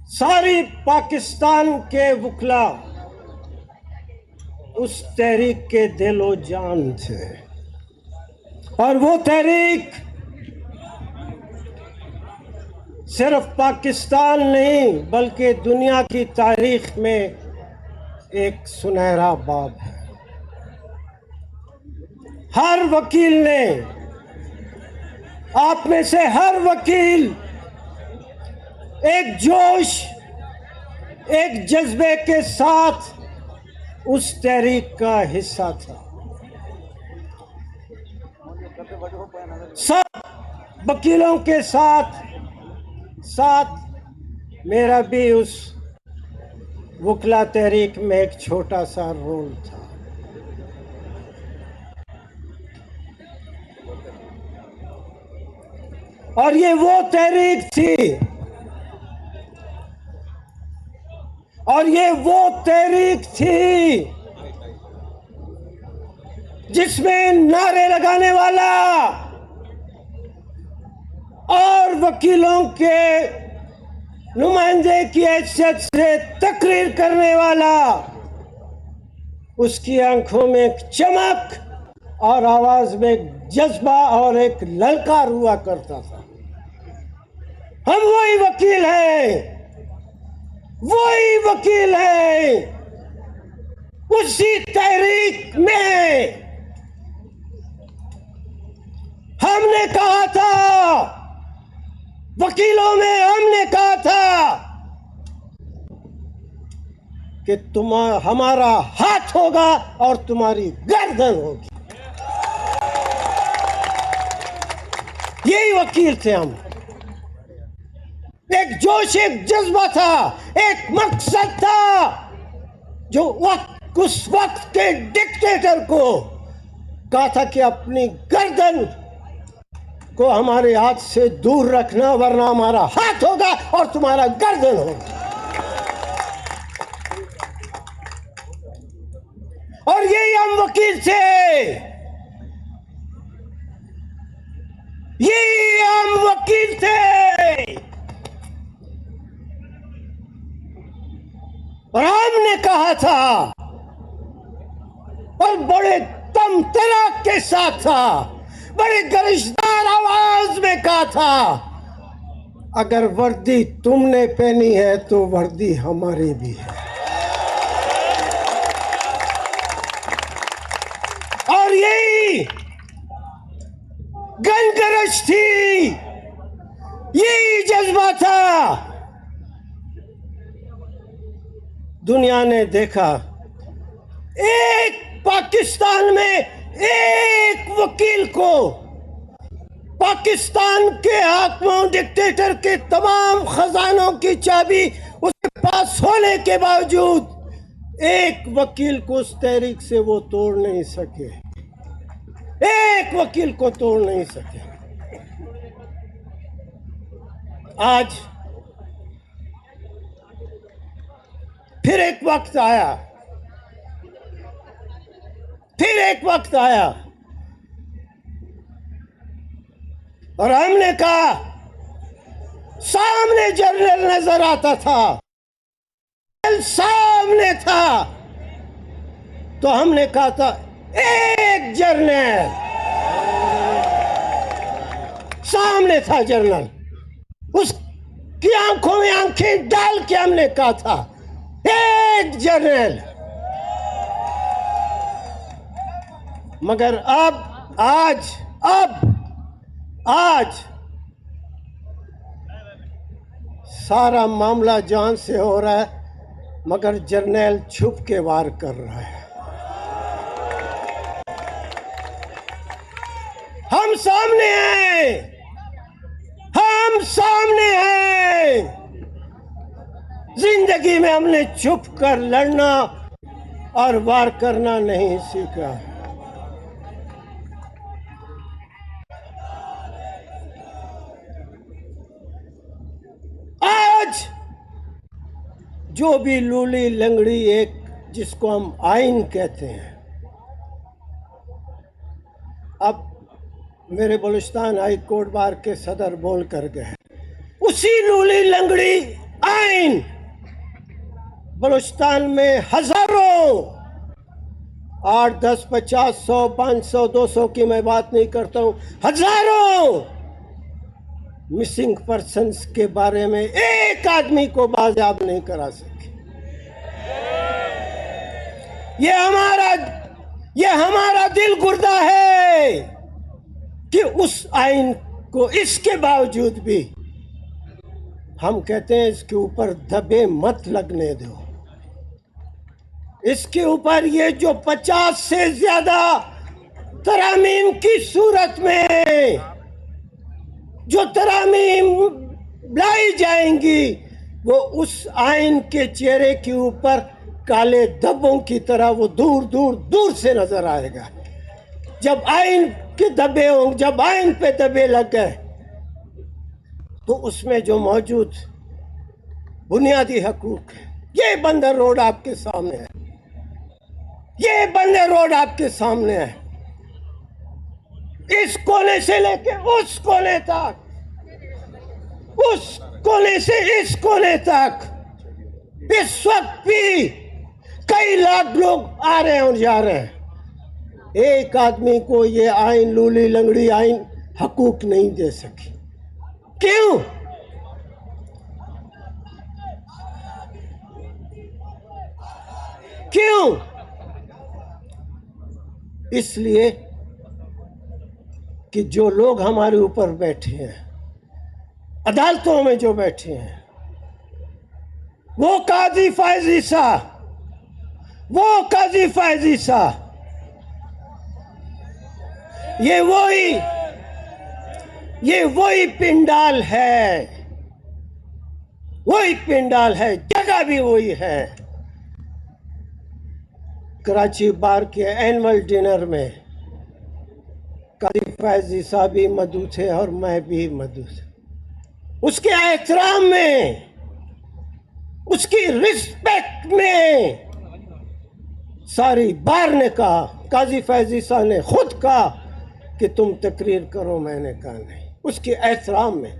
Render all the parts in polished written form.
सारी पाकिस्तान के वकला उस तहरीक के दिलो जान थे और वो तहरीक सिर्फ पाकिस्तान नहीं बल्कि दुनिया की तारीख में एक सुनहरा बाब है। हर वकील ने, आप में से हर वकील एक जोश, एक जज्बे के साथ उस तहरीक का हिस्सा था। सब वकीलों के साथ मेरा भी उस वकला तहरीक में एक छोटा सा रोल था। और ये वो तहरीक थी जिसमें नारे लगाने वाला और वकीलों के नुमाइंदे की हैसियत से तकरीर करने वाला, उसकी आंखों में एक चमक और आवाज में एक जज्बा और एक ललकार हुआ करता था। हम वही वकील हैं, उसी तहरीक में हमने कहा था, वकीलों में हमने कहा था कि हमारा हाथ होगा और तुम्हारी गर्दन होगी। यही वकील थे हम। एक जोश, एक जज्बा था, एक मकसद था जो उस वक्त के डिक्टेटर को कहा था कि अपनी गर्दन को हमारे हाथ से दूर रखना, वरना हमारा हाथ होगा और तुम्हारा गर्दन होगा। और यही हम वकील थे, यही हम वकील थे। और हमने कहा था और बड़े दम तराक के साथ था, बड़ी गरिश्तार आवाज में कहा था, अगर वर्दी तुमने पहनी है तो वर्दी हमारी भी है। और यही गनगरज थी, यही जज्बा था। दुनिया ने देखा एक पाकिस्तान में एक वकील को पाकिस्तान के हाकिमों, डिक्टेटर के तमाम खजानों की चाबी उसके पास होने के बावजूद एक वकील को उस तहरीक से वो तोड़ नहीं सके, एक वकील को तोड़ नहीं सके। आज फिर एक वक्त आया और हमने कहा, सामने जर्नल नजर आता था, सामने था, तो हमने कहा था एक जर्नल सामने था, जर्नल उसकी आंखों में आंखें डाल के हमने कहा था एक जर्नल। मगर आज सारा मामला जान से हो रहा है, मगर जर्नल छुप के वार कर रहा है। हम सामने हैं। जिंदगी में हमने छुप कर लड़ना और वार करना नहीं सीखा। आज जो भी लूली लंगड़ी, एक जिसको हम आइन कहते हैं, अब मेरे बलूचिस्तान हाई कोर्ट बार के सदर बोल कर गए, उसी लूली लंगड़ी आइन बलूचिस्तान में हजारों 8, 10, 50, 100, 500, 200 की मैं बात नहीं करता हूं, हजारों मिसिंग पर्सन्स के बारे में एक आदमी को बाजियाब नहीं करा सके। ये हमारा दिल गुर्दा है कि उस आइन को इसके बावजूद भी हम कहते हैं इसके ऊपर दबे मत लगने दो। इसके ऊपर ये जो 50 से ज्यादा तरामीम की सूरत में जो तरामीम लाई जाएंगी, वो उस आइन के चेहरे के ऊपर काले धब्बों की तरह वो दूर दूर दूर से नजर आएगा। जब आइन के धब्बे हों, जब आइन पे धब्बे लग गए, तो उसमें जो मौजूद बुनियादी हकूक है, ये बंदर रोड आपके सामने है, ये बंदर रोड आपके सामने है। इस कोने से लेके उस कोने तक, उस कोने से इस कोने तक इस वक्त भी कई लाख लोग आ रहे हैं और जा रहे हैं। एक आदमी को ये आइन, लूली लंगड़ी आइन हकूक नहीं दे सकी। क्यों? क्यों? इसलिए कि जो लोग हमारे ऊपर बैठे हैं, अदालतों में जो बैठे हैं, वो काजी फैजी साहब, वो काजी फैजी साहब, ये वही पिंडाल है, वही पिंडाल है, जगह भी वही है। कराची बार के एनुअल डिनर में काजी फैजी साहब भी मौजूद थे और मैं भी मौजूद था। उसके एहतराम में, उसकी रिस्पेक्ट में सारी बार ने कहा, काजी फैजी साहब ने खुद कहा कि तुम तकरीर करो, मैंने कहा नहीं। उसके एहतराम में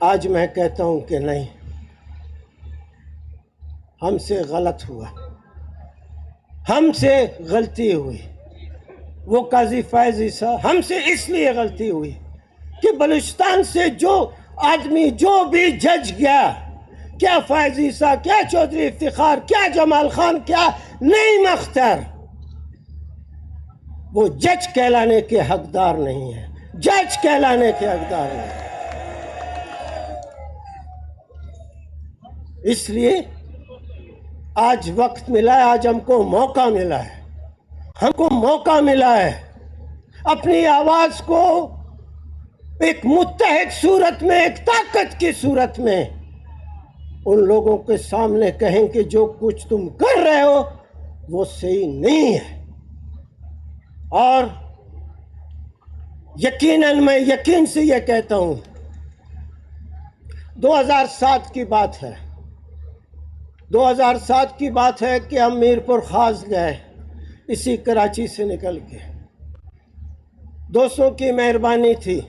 आज मैं कहता हूं कि नहीं, हमसे गलत हुआ, हमसे गलती हुई। वो काजी फैजी साहब, हमसे इसलिए गलती हुई कि बलूचिस्तान से जो आदमी, जो भी जज गया, क्या फैजी साहब, क्या चौधरी इफ्तिखार, क्या जमाल खान, क्या नईम अख्तर, वो जज कहलाने के हकदार नहीं है, जज कहलाने के हकदार नहीं। इसलिए आज वक्त मिला है, आज हमको मौका मिला है, हमको मौका मिला है अपनी आवाज को एक मुत्तहद सूरत में, एक ताकत की सूरत में उन लोगों के सामने कहें कि जो कुछ तुम कर रहे हो वो सही नहीं है। और यकीनन मैं यकीन से यह कहता हूं, 2007 की बात है, 2007 की बात है कि हम मीरपुर खास गए, इसी कराची से निकल के। दोस्तों की मेहरबानी थी,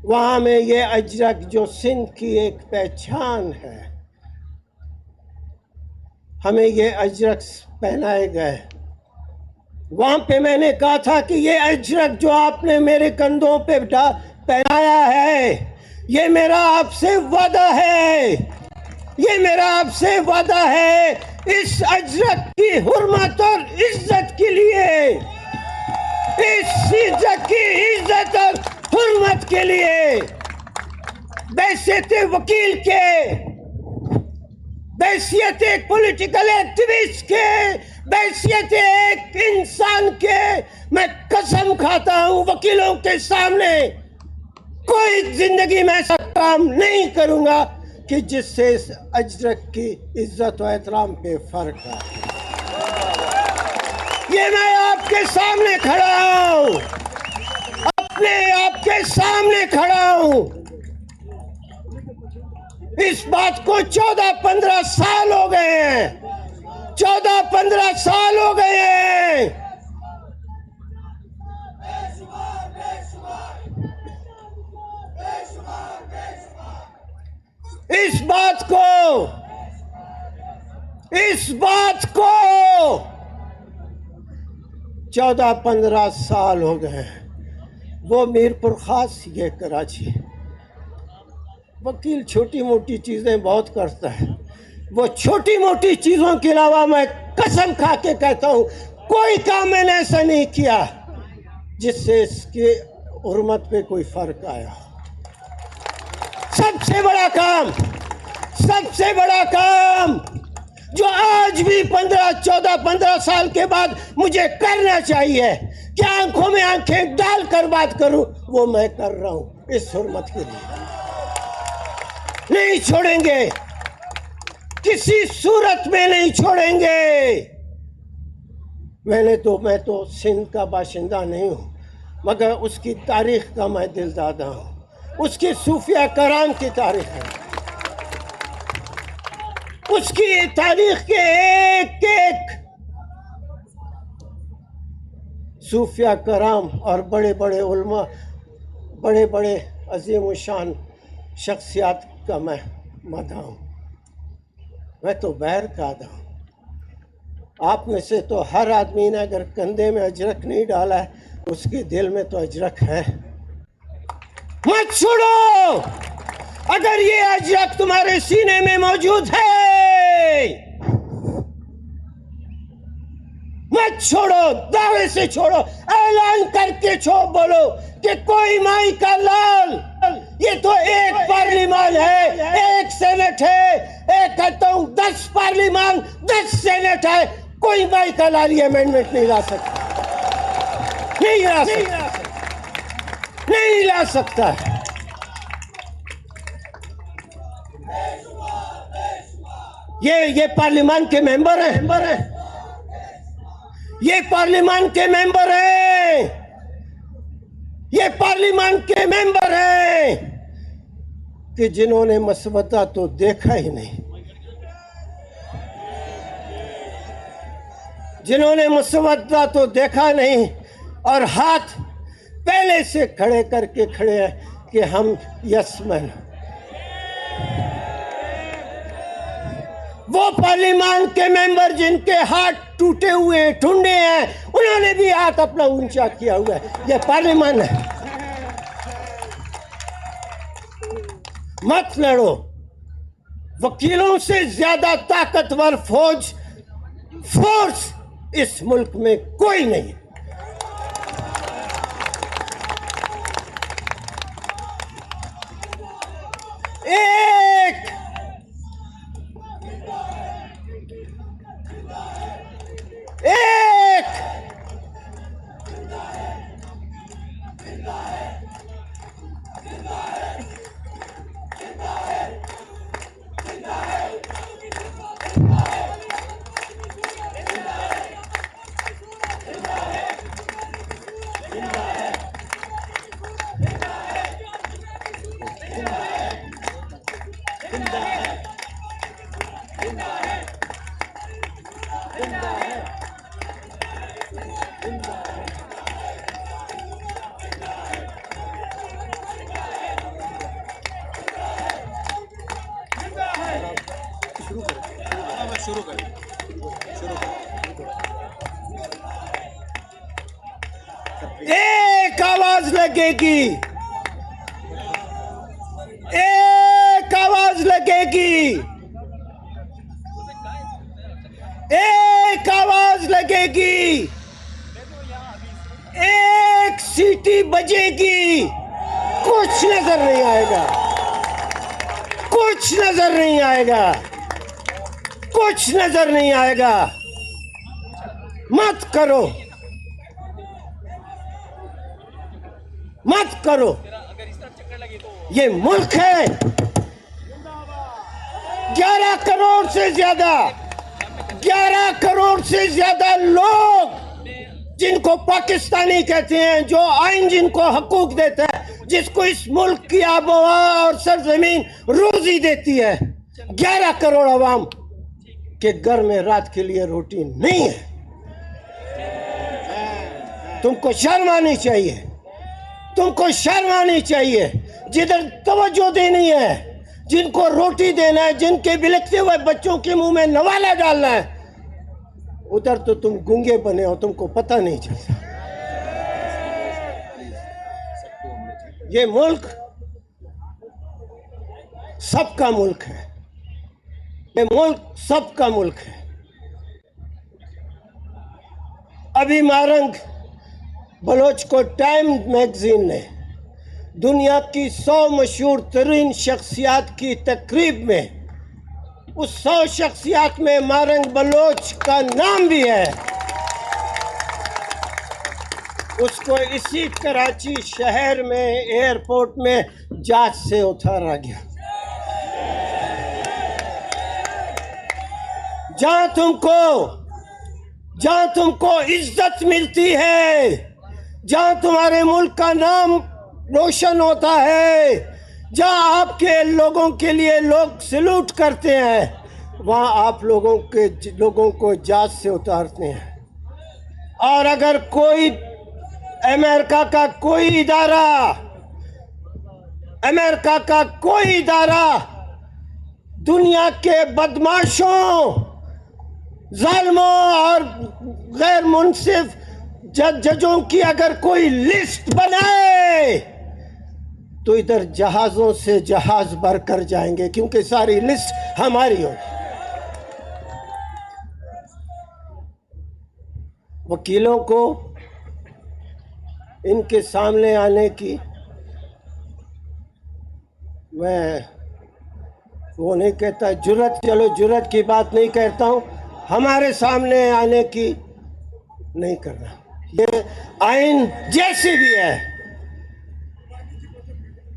वहाँ में ये अजरक जो सिंध की एक पहचान है, हमें ये अजरक पहनाए गए। वहाँ पे मैंने कहा था कि ये अजरक जो आपने मेरे कंधों पे पहनाया है, ये मेरा आपसे वादा है, ये मेरा आपसे वादा है, इस अजरक की हुर्मत और इज्जत के लिए, इस इज्जत की इज्जत और हुर्मत के लिए, बैसियत वकील के, बैसियत एक पॉलिटिकल एक्टिविस्ट के, बैसियत एक इंसान के, मैं कसम खाता हूं वकीलों के सामने कोई जिंदगी में ऐसा काम नहीं करूंगा कि जिससे इस अजरक की इज्जत और एहतराम पे फर्क है। ये मैं आपके सामने खड़ा हूं, अपने आपके सामने खड़ा हूं। इस बात को 14-15 साल हो गए हैं, 14-15 साल हो गए हैं। इस बात को 14-15 साल हो गए हैं। वो मीरपुर खास, ये कराची। वकील छोटी मोटी चीज़ें बहुत करता है। वो छोटी मोटी चीज़ों के अलावा मैं कसम खा के कहता हूँ कोई काम मैंने ऐसा नहीं किया जिससे इसके हुर्मत पे कोई फर्क आया। सबसे बड़ा काम जो आज भी 15 साल के बाद मुझे करना चाहिए कि आंखों में आंखें डालकर बात करूं, वो मैं कर रहा हूं इस हुर्मत के लिए। नहीं छोड़ेंगे, किसी सूरत में नहीं छोड़ेंगे। मैं तो सिंध का बाशिंदा नहीं हूं, मगर उसकी तारीख का मैं दिलदादा हूं। उसके सूफिया कराम की तारीख है, उसकी तारीख के एक सूफिया कराम और बड़े बड़े उलमा, बड़े बड़े अजीम शान शख्सियात का मैं मदा हूँ। मैं तो बैर का आदा हूँ। आप में से तो हर आदमी ने अगर कंधे में अजरक नहीं डाला है, उसके दिल में तो अजरक है। मत छोड़ो, अगर ये अजरक तुम्हारे सीने में मौजूद है मत छोड़ो, दावे से छोड़ो, ऐलान करके बोलो कि कोई माई का लाल। ये तो एक पार्लिमान है, एक सेनेट है, एक कहता हूं 10 पार्लिमान 10 सेनेट है। कोई माई का लाल ये अमेंडमेंट नहीं ला सकता, नहीं ला सकता। ये पार्लिमान के मेंबर हैं, ये पार्लिमान के मेंबर हैं, ये पार्लिमान के मेंबर हैं कि जिन्होंने मसवदा तो देखा ही नहीं, जिन्होंने मसवदा तो देखा नहीं और हाथ पहले से खड़े करके खड़े हैं कि हम यसमैन। वो पार्लिमान के मेंबर जिनके हाथ टूटे हुए ठुंडे हैं, उन्होंने भी हाथ अपना ऊंचा किया हुआ है। ये पार्लिमान है। मत लड़ो, वकीलों से ज्यादा ताकतवर फोर्स इस मुल्क में कोई नहीं। शुरू करें। एक आवाज लगेगी, एक आवाज लगेगी, एक आवाज लगेगी, एक सीटी बजेगी, कुछ नजर नहीं आएगा, कुछ नजर नहीं आएगा, कुछ नजर नहीं आएगा। मत करो, मत करो। ये मुल्क है, 11 करोड़ से ज्यादा, 11 करोड़ से ज्यादा लोग जिनको पाकिस्तानी कहते हैं, जो आइन जिनको हकूक देता है, जिसको इस मुल्क की आबोहवा और सरजमीन रोजी देती है, 11 करोड़ अवाम के घर में रात के लिए रोटी नहीं है। तुमको शर्म आनी चाहिए, तुमको शर्म आनी चाहिए। जिधर तवज्जो देनी है, जिनको रोटी देना है, जिनके बिलखते हुए बच्चों के मुंह में नवाला डालना है, उधर तो तुम गूंगे बने हो, तुमको पता नहीं चलता। ये मुल्क सबका मुल्क है, ये मुल्क सबका मुल्क है। अभी मारंग बलोच को टाइम मैगजीन ने दुनिया की 100 मशहूर तरीन शख्सियात की तकरीब में, उस 100 शख्सियात में मारंग बलोच का नाम भी है। उसको इसी कराची शहर में एयरपोर्ट में जहाज से उतारा गया। जहां तुमको इज्जत मिलती है, जहां तुम्हारे मुल्क का नाम रोशन होता है, जहां आपके लोगों के लिए लोग सैल्यूट करते हैं, वहां आप लोगों को जहाज से उतारते हैं। और अगर कोई अमेरिका का कोई इदारा दुनिया के बदमाशों, जालिमों और गैर मुनसिफ जजों की अगर कोई लिस्ट बनाए तो इधर जहाजों से जहाज भर कर जाएंगे, क्योंकि सारी लिस्ट हमारी होगी। वकीलों को इनके सामने आने की, मैं वो नहीं कहता जुर्रत, चलो जुर्रत की बात नहीं कहता हूँ, हमारे सामने आने की नहीं करना। ये आइन जैसी भी है,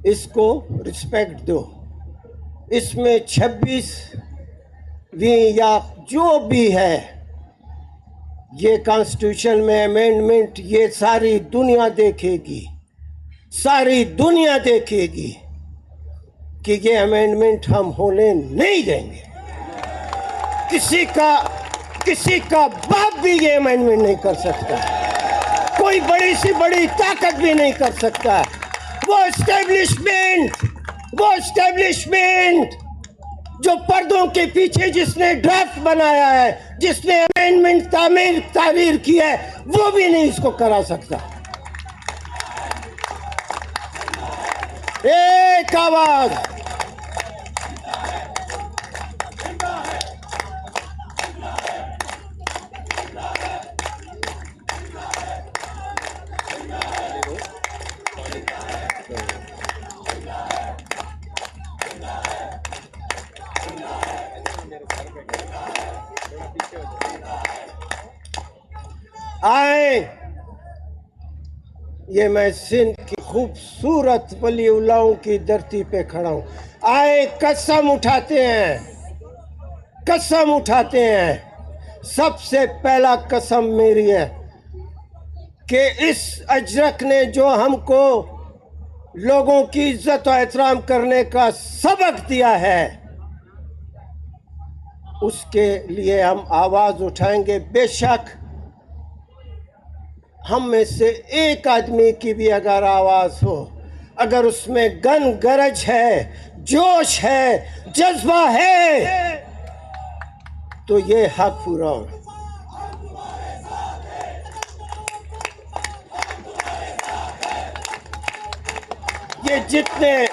इसको रिस्पेक्ट दो। इसमें 26वीं या जो भी है, ये कॉन्स्टिट्यूशन में अमेंडमेंट, ये सारी दुनिया देखेगी कि ये अमेंडमेंट हम होने नहीं देंगे। किसी का बाप भी ये अमेंडमेंट नहीं कर सकता, कोई बड़ी सी बड़ी ताकत भी नहीं कर सकता। वो एस्टेब्लिशमेंट जो पर्दों के पीछे जिसने ड्राफ्ट बनाया है, जिसने अमेंडमेंट तामीर की है, वो भी नहीं इसको करा सकता। एक आवाज, आए। ये मैं सिंध की खूबसूरत वलीउल्लाहों की धरती पे खड़ा हूं। आए, कसम उठाते हैं। सबसे पहला कसम मेरी है कि इस अजरक ने जो हमको लोगों की इज्जत और एहतराम करने का सबक दिया है, उसके लिए हम आवाज उठाएंगे। बेशक हम में से एक आदमी की भी अगर आवाज हो, अगर उसमें गन गरज है, जोश है, जज्बा है, तो ये हक पूरा हो। ये जितने